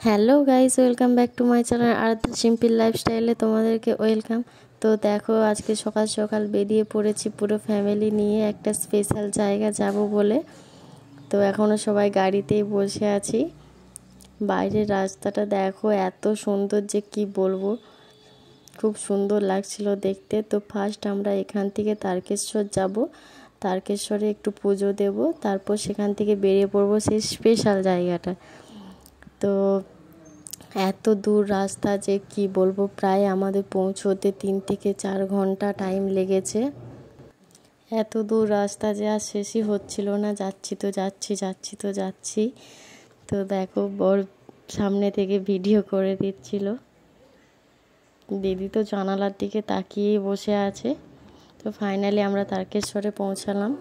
Hello guys, welcome back to my channel Aradhya simple লাইফস্টাইলে তোমাদেরকে welcome. তো দেখো, আজকে সকাল সকাল বেরিয়ে পড়েছি পুরো ফ্যামিলি নিয়ে একটা স্পেশাল জায়গা যাব বলে। তো এখনও সবাই গাড়িতেই বসে আছি। বাইরের রাস্তাটা দেখো, এত সুন্দর যে কি বলবো, খুব সুন্দর লাগছিল দেখতে। তো ফার্স্ট আমরা এখান থেকে তারকেশ্বর যাব, তারকেশ্বরে একটু পুজো দেব, তারপর সেখান থেকে বেরিয়ে পড়বো সেই স্পেশাল জায়গাটা। তো এত দূর রাস্তা যে কি বলবো, প্রায় আমাদের পৌঁছোতে 3 থেকে 4 ঘন্টা টাইম লেগেছে। এত দূর রাস্তা যে আর শেষই হচ্ছিল না, যাচ্ছি তো যাচ্ছি, যাচ্ছি তো যাচ্ছি। তো দেখো, বর সামনে থেকে ভিডিও করে দিচ্ছিল, দিদি তো জানালার দিকে তাকিয়েই বসে আছে। তো ফাইনালি আমরা তারকেশ্বরে পৌঁছালাম।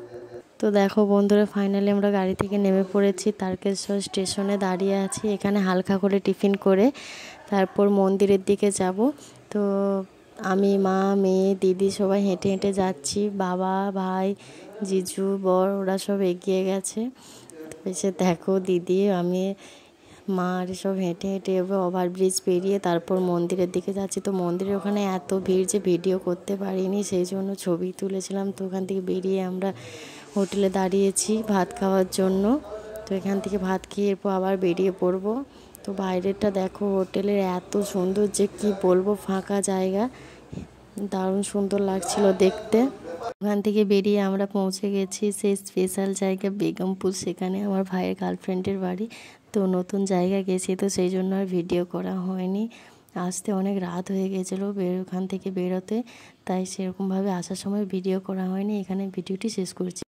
তো দেখো বন্ধুরা, ফাইনালি আমরা গাড়ি থেকে নেমে পড়েছি, তারকেশ্বর স্টেশনে দাঁড়িয়ে আছি। এখানে হালকা করে টিফিন করে তারপর মন্দিরের দিকে যাব। তো আমি, মা, মেয়ে, দিদি সবাই হেঁটে হেঁটে যাচ্ছি। বাবা, ভাই, জিজু, বর ওরা সব এগিয়ে গেছে। এসে দেখো, দিদি, আমি, মা আর সব হেঁটে হেঁটে এবার ওভারব্রিজ পেরিয়ে তারপর মন্দিরের দিকে যাচ্ছি। তো মন্দিরের ওখানে এত ভিড় যে ভিডিও করতে পারিনি, সেই জন্য ছবি তুলেছিলাম। তো ওখান থেকে বেরিয়ে আমরা হোটেলে দাঁড়িয়েছি ভাত খাওয়ার জন্য। তো এখান থেকে ভাত খেয়ে এরপর আবার বেরিয়ে পড়বো। তো বাইরেটা দেখো, হোটেলের এত সুন্দর যে কি বলবো, ফাঁকা জায়গা, দারুণ সুন্দর লাগছিল দেখতে। ওখান থেকে বেরিয়ে আমরা পৌঁছে গেছি সেই স্পেশাল জায়গা বেগমপুর, সেখানে আমার ভাইয়ের গার্লফ্রেন্ডের বাড়ি। তো নতুন জায়গা গেছি, তো সেই জন্য আর ভিডিও করা হয়নি। আসতে অনেক রাত হয়ে গেছিলো ওখান থেকে বেরোতে, তাই সেরকমভাবে আসার সময় ভিডিও করা হয়নি। এখানে ভিডিওটি শেষ করছি।